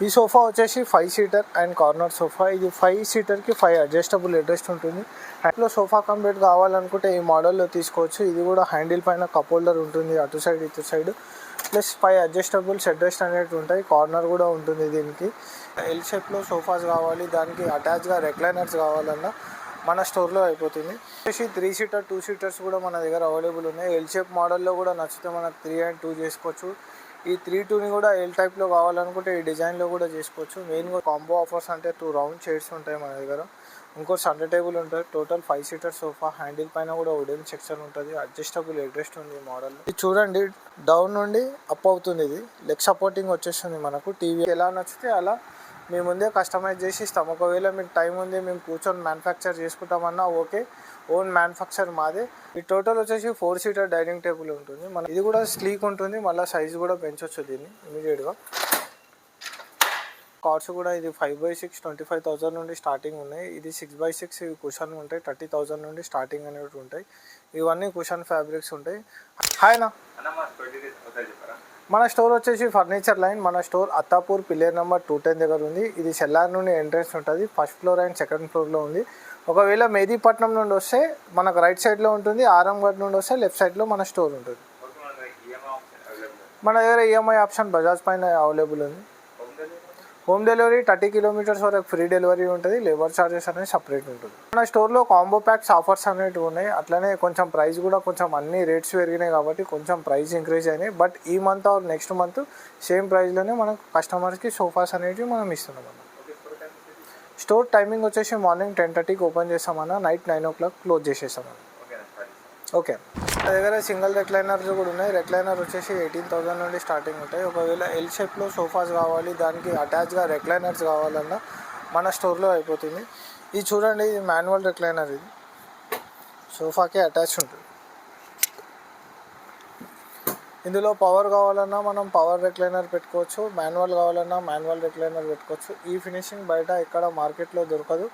ఈ సోఫా వచ్చేసి 5 seater and corner sofa. ఇది 5 సీటర్కి 5 అడ్జస్టబుల్ హెడ్రెస్ట్ ఉంటుంది. హ్యాండ్లో సోఫా కంప్లీట్ కావాలనుకుంటే ఈ మోడల్లో తీసుకోవచ్చు. ఇది కూడా హ్యాండిల్ పైన కప్ హోల్డర్ ఉంటుంది, అటు సైడ్ ఇటు సైడ్, ప్లస్ 5 అడ్జస్టబుల్ హెడ్రెస్ట్ అనేవి ఉంటాయి. కార్నర్ కూడా ఉంటుంది దీనికి. ఎల్ షేప్లో సోఫాస్ కావాలి, దానికి అటాచ్గా రెక్లైనర్స్ కావాలన్నా మన స్టోర్లో అయిపోతుంది. వచ్చేసి 3 సీటర్ 2 సీటర్స్ కూడా మన దగ్గర అవైలబుల్ ఉన్నాయి. ఎల్ షేప్ మోడల్లో కూడా నచ్చితే మనకు 3 and 2 చేసుకోవచ్చు. ఈ 3-2ని కూడా ఎల్ టైప్లో కావాలనుకుంటే ఈ డిజైన్లో కూడా చేసుకోవచ్చు. మెయిన్గా కాంబో ఆఫర్స్ అంటే 2 రౌండ్ చైర్స్ ఉంటాయి మన దగ్గర, ఇంకో సెంటర్ టేబుల్ ఉంటుంది. Total 5 seater sofa. హ్యాండిల్ పైన కూడా వుడెన్ సెక్షన్ ఉంటుంది, అడ్జస్టబుల్ హెడ్రెస్ట్ ఉంది ఈ మోడల్లో. ఇది చూడండి, డౌన్ నుండి అప్ అవుతుంది. ఇది లెగ్ సపోర్టింగ్ వచ్చేస్తుంది మనకు. టీవీ ఎలా నచ్చితే అలా మేము ముందే కస్టమైజ్ చేసి ఇస్తాం. ఒకవేళ మీకు టైం ఉంది, మేము కూర్చొని మ్యానుఫ్యాక్చర్ చేసుకుంటామన్నా ఓకే, ఓన్ మ్యానుఫ్యాక్చర్ మాదే. ఈ టోటల్ వచ్చేసి 4 సీటర్ డైనింగ్ టేబుల్ ఉంటుంది. మన ఇది కూడా స్లీక్ ఉంటుంది, మళ్ళీ సైజు కూడా పెంచవచ్చు దీన్ని ఇమీడియట్గా. కార్డ్స్ కూడా ఇది 5x6 25,000 నుండి స్టార్టింగ్ ఉన్నాయి. ఇది 6x6 ఇవి కుషన్ ఉంటాయి, 30,000 నుండి స్టార్టింగ్ అనేవి ఉంటాయి. ఇవన్నీ కుషన్ ఫ్యాబ్రిక్స్ ఉంటాయి. హాయ్నా, మన స్టోర్ వచ్చేసి ఫర్నిచర్ లైన్. మన స్టోర్ అత్తాపూర్ పిల్లర్ నెంబర్ 210 దగ్గర ఉంది. ఇది సెల్లార్ నుండి ఎంట్రెన్స్ ఉంటుంది. ఫస్ట్ ఫ్లోర్ అండ్ సెకండ్ ఫ్లోర్లో ఉంది. ఒకవేళ మెహదీపట్నం నుండి వస్తే మనకు రైట్ సైడ్లో ఉంటుంది, ఆరంగఢ్ నుండి వస్తే లెఫ్ట్ సైడ్లో మన స్టోర్ ఉంటుంది. మన దగ్గర ఈఎంఐ ఆప్షన్ బజాజ్ పైన అవైలబుల్ ఉంది. హోమ్ డెలివరీ 30 కిలోమీటర్స్ వరకు ఫ్రీ డెలివరీ ఉంటుంది. లేబర్ ఛార్జెస్ అనేది సపరేట్ ఉంటుంది. మన స్టోర్లో కాంబో ప్యాక్స్ ఆఫర్స్ అనేవి ఉన్నాయి. అట్లనే కొంచెం ప్రైస్ కూడా కొంచెం అన్ని రేట్స్ పెరిగినాయి కాబట్టి కొంచెం ప్రైస్ ఇంక్రీజ్ అయినాయి. బట్ ఈ month or next month same ప్రైస్లోనే మనకు కస్టమర్స్కి సోఫాస్ అనేవి మనం ఇస్తున్నాం అన్న. స్టోర్ టైమింగ్ వచ్చేసి మార్నింగ్ 10:30కి ఓపెన్ చేస్తామన్నా, నైట్ 9 o'clock క్లోజ్ చేసేస్తామన్నా. ఓకే, నా దగ్గర సింగిల్ రెక్లైనర్స్ కూడా ఉన్నాయి. రెక్లైనర్ వచ్చేసి 18,000 నుండి స్టార్టింగ్ ఉంటాయి. ఒకవేళ ఎల్ షేప్లో సోఫాస్ కావాలి, దానికి అటాచ్గా రెక్లైనర్స్ కావాలన్నా మన స్టోర్లో అయిపోతుంది. ఇది చూడండి, ఇది మాన్యువల్ రెక్లైనర్. ఇది సోఫాకి అటాచ్ ఉంటుంది. ఇందులో పవర్ కావాలన్నా మనం పవర్ రెక్లైనర్ పెట్టుకోవచ్చు, మాన్యువల్ కావాలన్నా మాన్యువల్ రెక్లైనర్ పెట్టుకోవచ్చు. ఈ ఫినిషింగ్ బయట ఇక్కడ మార్కెట్లో దొరకదు.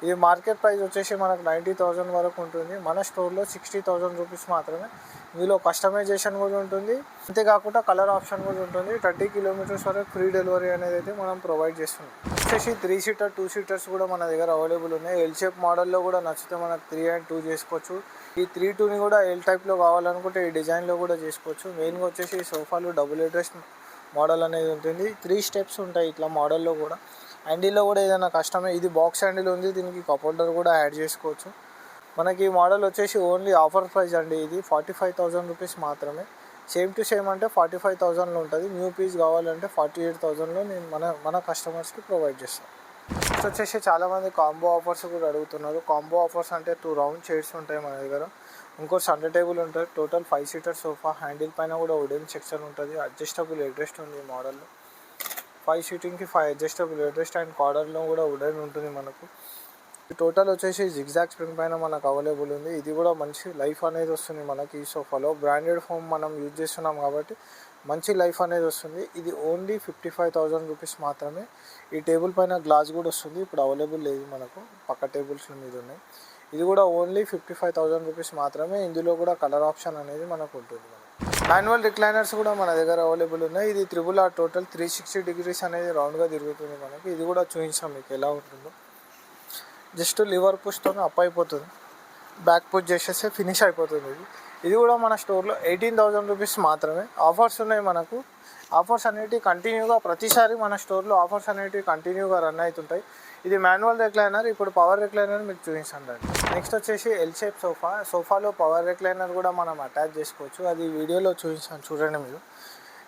ఇది మార్కెట్ ప్రైస్ వచ్చేసి మనకు 90,000 వరకు ఉంటుంది. మన స్టోర్లో 60,000 రూపీస్ మాత్రమే. ఇందులో కస్టమైజేషన్ కూడా ఉంటుంది, అంతేకాకుండా కలర్ ఆప్షన్ కూడా ఉంటుంది. 30 కిలోమీటర్స్ వరకు ఫ్రీ డెలివరీ అనేది అయితే మనం ప్రొవైడ్ చేస్తున్నాం. వచ్చేసి 3 సీటర్ 2 సీటర్స్ కూడా మన దగ్గర అవైలబుల్ ఉన్నాయి. ఎల్ షేప్ మోడల్లో కూడా నచ్చితే మనకు 3 and 2 చేసుకోవచ్చు. ఈ 3-2ని కూడా ఎల్ టైప్లో కావాలనుకుంటే ఈ డిజైన్లో కూడా చేసుకోవచ్చు. మెయిన్గా వచ్చేసి ఈ సోఫాలు డబుల్ హెడ్రెస్ట్ మోడల్ అనేది ఉంటుంది. 3 స్టెప్స్ ఉంటాయి ఇట్లా మోడల్లో కూడా. హ్యాండిల్లో కూడా ఏదైనా కష్టమే. ఇది బాక్స్ హ్యాండిల్ ఉంది, దీనికి కప్ హోల్డర్ కూడా యాడ్ చేసుకోవచ్చు. మనకి ఈ మోడల్ వచ్చేసి ఓన్లీ ఆఫర్ ప్రైస్ అండి. ఇది 45,000 రూపీస్ మాత్రమే. సేమ్ టు సేమ్ అంటే 45,000లో ఉంటుంది. న్యూ పీస్ కావాలంటే 48,000లో నేను మన కస్టమర్స్కి ప్రొవైడ్ చేస్తాను. నెక్స్ట్ వచ్చేసి చాలామంది కాంబో ఆఫర్స్ కూడా అడుగుతున్నారు. కాంబో ఆఫర్స్ అంటే 2 రౌండ్ చైర్స్ ఉంటాయి మన దగ్గర, ఇంకో సెంటర్ టేబుల్ ఉంటుంది. Total 5 seater sofa. హ్యాండిల్ పైన కూడా వుడెన్ సెక్షన్ ఉంటుంది, అడ్జస్టబుల్ హెడ్రెస్ట్ ఉంది ఈ మోడల్లో. 5 సీటింగ్కి 5 అడ్జస్టబుల్ హెడ్రెస్ట్ అండ్ కార్నర్లో కూడా వుడెన్ ఉంటుంది మనకు. టోటల్ వచ్చేసి జిగ్జాగ్ స్ప్రింగ్ పైన మనకు అవైలబుల్ ఉంది. ఇది కూడా మంచి లైఫ్ అనేది వస్తుంది మనకి. ఈ సోఫాలో బ్రాండెడ్ ఫోమ్ మనం యూజ్ చేస్తున్నాం కాబట్టి మంచి లైఫ్ అనేది వస్తుంది. ఇది ఓన్లీ 55,000 రూపీస్ మాత్రమే. ఈ టేబుల్ పైన గ్లాస్ కూడా వస్తుంది, ఇప్పుడు అవైలబుల్ లేదు మనకు, పక్క టేబుల్స్ మీద ఉన్నాయి. ఇది కూడా ఓన్లీ 55,000 రూపీస్ మాత్రమే. ఇందులో కూడా కలర్ ఆప్షన్ అనేది మనకు ఉంటుంది. మాన్యువల్ రిక్లైనర్స్ కూడా మన దగ్గర అవైలబుల్ ఉన్నాయి. ఇది RRR టోటల్ 360 degrees అనేది రౌండ్గా తిరుగుతుంది మనకి. ఇది కూడా చూపించాం మీకు ఎలా ఉంటుందో. జస్ట్ లివర్ పుష్తో అప్ అయిపోతుంది, బ్యాక్ పుష్ చేసేస్తే ఫినిష్ అయిపోతుంది. ఇది కూడా మన స్టోర్లో 18,000 రూపీస్ మాత్రమే. ఆఫర్స్ ఉన్నాయి మనకు. ఆఫర్స్ అనేటివి కంటిన్యూగా ప్రతిసారి మన స్టోర్లో ఆఫర్స్ అనేటివి కంటిన్యూగా రన్ అవుతుంటాయి. ఇది మాన్యువల్ రెక్లైనర్. ఇప్పుడు పవర్ రెక్లైనర్ మీకు చూపిస్తాను. నెక్స్ట్ వచ్చేసి ఎల్ షేప్ సోఫా. సోఫాలో పవర్ రెక్లైనర్ కూడా మనం అటాచ్ చేసుకోవచ్చు. అది వీడియోలో చూపిస్తాను చూడండి మీరు.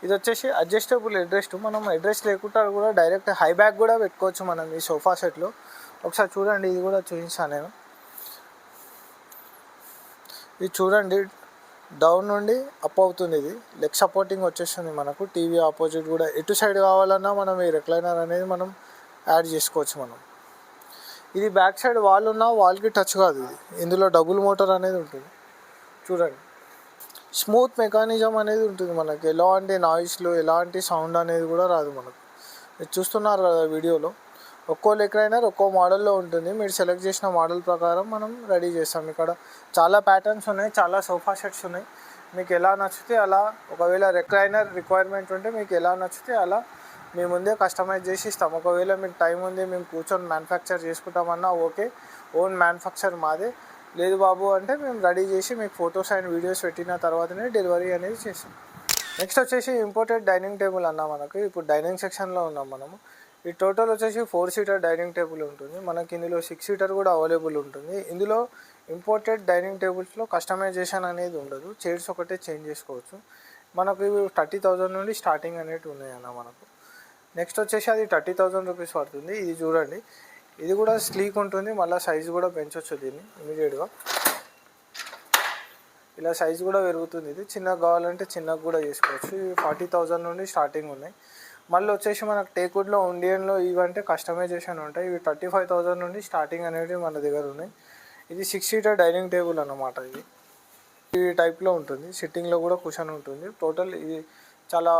ఇది వచ్చేసి అడ్జస్టబుల్ హెడ్రెస్ట్. మనం హెడ్రెస్ట్ లేకుండా కూడా డైరెక్ట్ హై బ్యాక్ కూడా పెట్టుకోవచ్చు మనం ఈ సోఫా సెట్లో. ఒకసారి చూడండి, ఇది కూడా చూపిస్తాను నేను. ఇది చూడండి, డౌన్ నుండి అప్ అవుతుంది. ఇది లెగ్ సపోర్టింగ్ వచ్చేస్తుంది మనకు. టీవీ ఆపోజిట్ కూడా ఎటు సైడ్ కావాలన్నా మనం ఈ రెక్లైనర్ అనేది మనం యాడ్ చేసుకోవచ్చు మనం. ఇది బ్యాక్ సైడ్ వాల్ ఉన్న వాల్కి టచ్ కాదు. ఇది ఇందులో డబుల్ మోటార్ అనేది ఉంటుంది. చూడండి, స్మూత్ మెకానిజం అనేది ఉంటుంది మనకి. ఎలాంటి నాయిస్లు ఎలాంటి సౌండ్ అనేది కూడా రాదు మనకు. మీరు చూస్తున్నారు కదా వీడియోలో. ఒక్కో రెక్లైనర్ ఒక్కో మోడల్లో ఉంటుంది. మీరు సెలెక్ట్ చేసిన మోడల్ ప్రకారం మనం రెడీ చేస్తాం. ఇక్కడ చాలా ప్యాటర్న్స్ ఉన్నాయి, చాలా సోఫా సెట్స్ ఉన్నాయి. మీకు ఎలా నచ్చితే అలా, ఒకవేళ రెక్లైనర్ రిక్వైర్మెంట్ ఉంటే మీకు ఎలా నచ్చితే అలా మేము ముందే కస్టమైజ్ చేసి ఇస్తాం. ఒకవేళ మీకు టైం ఉంది, మేము కూర్చొని మ్యానుఫ్యాక్చర్ చేసుకుంటామన్నా ఓకే, ఓన్ మ్యానుఫ్యాక్చర్ మాదే. లేదు బాబు అంటే మేము రెడీ చేసి మీకు ఫొటోస్ అండ్ వీడియోస్ పెట్టిన తర్వాతనే డెలివరీ అనేది చేస్తాం. నెక్స్ట్ వచ్చేసి ఇంపోర్టెడ్ డైనింగ్ టేబుల్ అన్న మనకు ఇప్పుడు డైనింగ్ సెక్షన్లో ఉన్నాం మనము. ఈ టోటల్ వచ్చేసి 4 సీటర్ డైనింగ్ టేబుల్ ఉంటుంది మనకి. ఇందులో 6 సీటర్ కూడా అవైలబుల్ ఉంటుంది. ఇందులో ఇంపోర్టెడ్ డైనింగ్ టేబుల్స్లో కస్టమైజేషన్ అనేది ఉండదు, చైర్స్ ఒకటే చేంజ్ చేసుకోవచ్చు. మనకు ఇవి 30,000 నుండి స్టార్టింగ్ అనేవి ఉన్నాయన్న మనకు. నెక్స్ట్ వచ్చేసి అది 30,000 రూపీస్ పడుతుంది. ఇది చూడండి, ఇది కూడా స్లీక్ ఉంటుంది, మళ్ళీ సైజు కూడా పెంచవచ్చు దీన్ని ఇమీడియట్గా. ఇలా సైజు కూడా పెరుగుతుంది. ఇది చిన్నగా కావాలంటే చిన్నగా కూడా చేసుకోవచ్చు. ఇవి 40,000 నుండి స్టార్టింగ్ ఉన్నాయి. మళ్ళీ వచ్చేసి మనకు టేక్వుడ్లో ఇండియన్లో ఇవంటే కస్టమైజేషన్ ఉంటాయి. ఇవి 35,000 నుండి స్టార్టింగ్ అనేవి మన దగ్గర ఉన్నాయి. ఇది 6 సీటర్ డైనింగ్ టేబుల్ అన్నమాట. ఇది ఈ టైప్లో ఉంటుంది, సిట్టింగ్లో కూడా కుషన్ ఉంటుంది. టోటల్ ఇది చాలా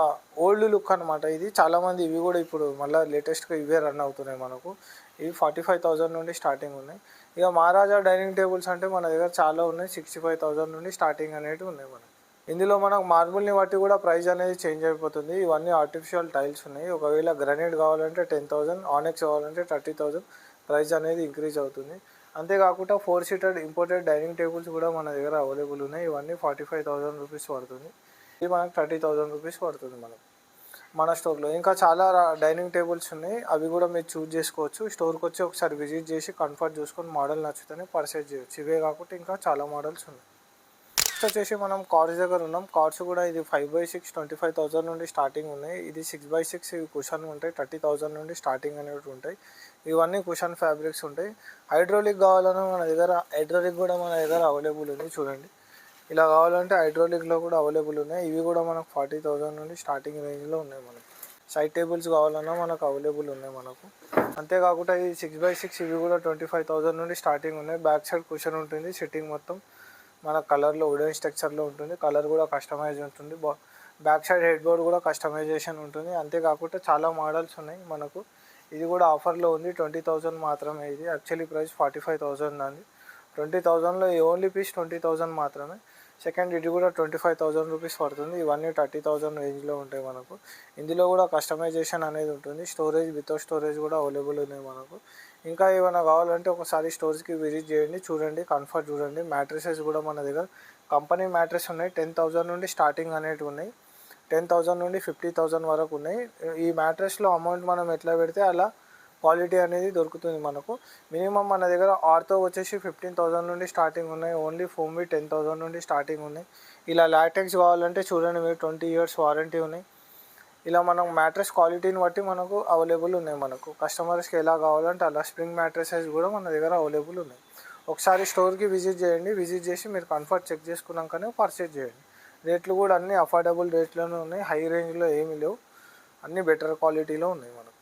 ఓల్డ్ లుక్ అనమాట. ఇది చాలామంది ఇవి కూడా ఇప్పుడు మళ్ళీ లేటెస్ట్గా ఇవే రన్ అవుతున్నాయి మనకు. ఇవి 45,000 నుండి స్టార్టింగ్ ఉన్నాయి. ఇక మహారాజా డైనింగ్ టేబుల్స్ అంటే మన దగ్గర చాలా ఉన్నాయి, 65,000 నుండి స్టార్టింగ్ అనేవి ఉన్నాయి మనకు. ఇందులో మనకు మార్బుల్ని బట్టి కూడా ప్రైస్ అనేది చేంజ్ అయిపోతుంది. ఇవన్నీ ఆర్టిఫిషియల్ టైల్స్ ఉన్నాయి. ఒకవేళ గ్రానైట్ కావాలంటే 10,000, ఆనెక్స్ కావాలంటే 30,000 ప్రైస్ అనేది ఇంక్రీజ్ అవుతుంది. అంతేకాకుండా 4 సీటర్ ఇంపోర్టెడ్ డైనింగ్ టేబుల్స్ కూడా మన దగ్గర అవైలబుల్ ఉన్నాయి. ఇవన్నీ 45,000 రూపీస్ పడుతుంది. ఇది మనకు 30,000 రూపీస్ పడుతుంది మనకు మన స్టోర్లో. ఇంకా చాలా డైనింగ్ టేబుల్స్ ఉన్నాయి, అవి కూడా మీరు చూస్ చేసుకోవచ్చు. స్టోర్కి వచ్చి ఒకసారి విజిట్ చేసి కంఫర్ట్ చూసుకొని మోడల్ నచ్చుతూనే పర్చేజ్ చేయొచ్చు. ఇవే కాకుండా ఇంకా చాలా మోడల్స్ ఉన్నాయి. నెక్స్ట్ వచ్చేసి మనం కార్డ్స్ దగ్గర ఉన్నాం. కార్డ్స్ కూడా ఇది 5x6 25,000 నుండి స్టార్టింగ్ ఉన్నాయి. ఇది 6x6 ఇవి కుషన్ ఉంటాయి, 30,000 నుండి స్టార్టింగ్ అనేవి ఉంటాయి. ఇవన్నీ కుషన్ ఫ్యాబ్రిక్స్ ఉంటాయి. హైడ్రోలిక్ కావాలన్నా మన దగ్గర హైడ్రోలిక్ కూడా మన దగ్గర అవైలబుల్ ఉంది. చూడండి, ఇలా కావాలంటే హైడ్రోలిక్లో కూడా అవైలబుల్ ఉన్నాయి. ఇవి కూడా మనకు 40,000 నుండి స్టార్టింగ్ రేంజ్లో ఉన్నాయి మనకు. సైడ్ టేబుల్స్ కావాలన్నా మనకు అవైలబుల్ ఉన్నాయి మనకు. అంతేకాకుండా ఈ 6x6 ఇవి కూడా 25,000 నుండి స్టార్టింగ్ ఉన్నాయి. బ్యాక్ సైడ్ కుషన్ ఉంటుంది, సిట్టింగ్ మొత్తం మన కలర్లో వుడెన్ స్ట్రక్చర్లో ఉంటుంది. కలర్ కూడా కస్టమైజ్ ఉంటుంది. బ్యాక్ సైడ్ హెడ్ బోర్డ్ కూడా కస్టమైజేషన్ ఉంటుంది. అంతేకాకుండా చాలా మోడల్స్ ఉన్నాయి మనకు. ఇది కూడా ఆఫర్లో ఉంది, 20,000 మాత్రమే. ఇది యాక్చువల్లీ ప్రైస్ 45,000 అండి. 20,000లో ఈ ఓన్లీ పీస్ 20,000 మాత్రమే. సెకండ్ ఇది కూడా 25,000 రూపీస్ పడుతుంది. ఇవన్నీ 30,000 రేంజ్లో ఉంటాయి మనకు. ఇందులో కూడా కస్టమైజేషన్ అనేది ఉంటుంది. స్టోరేజ్ వితౌట్ స్టోరేజ్ కూడా అవైలబుల్ ఉన్నాయి మనకు. ఇంకా ఏమైనా కావాలంటే ఒకసారి స్టోర్స్కి విజిట్ చేయండి, చూడండి, కంఫర్ట్ చూడండి. మ్యాట్రెసెస్ కూడా మన దగ్గర కంపెనీ మ్యాట్రెస్ ఉన్నాయి. 10,000 నుండి స్టార్టింగ్ అనేవి ఉన్నాయి. 10,000 నుండి 50,000 వరకు ఉన్నాయి. ఈ మ్యాట్రెస్లో అమౌంట్ మనం ఎట్లా పెడితే అలా క్వాలిటీ అనేది దొరుకుతుంది మనకు. మినిమం మన దగ్గర ఆర్తో వచ్చేసి 15,000 నుండి స్టార్టింగ్ ఉన్నాయి. ఓన్లీ ఫోమ్వి 10,000 నుండి స్టార్టింగ్ ఉన్నాయి. ఇలా లాటెక్స్ కావాలంటే చూడండి, మీరు 20 years వారంటీ ఉన్నాయి. ఇలా మనం మ్యాట్రెస్ క్వాలిటీని బట్టి మనకు అవైలబుల్ ఉన్నాయి మనకు. కస్టమర్స్కి ఎలా కావాలంటే అలా స్ప్రింగ్ మ్యాట్రెసెస్ కూడా మన దగ్గర అవైలబుల్ ఉన్నాయి. ఒకసారి స్టోర్కి విజిట్ చేయండి, విజిట్ చేసి మీరు కంఫర్ట్ చెక్ చేసుకున్నాకనే పర్చేజ్ చేయండి. రేట్లు కూడా అన్నీ అఫోర్డబుల్ రేట్లోనే ఉన్నాయి, హై రేంజ్లో ఏమీ లేవు, అన్నీ బెటర్ క్వాలిటీలో ఉన్నాయి మనకు.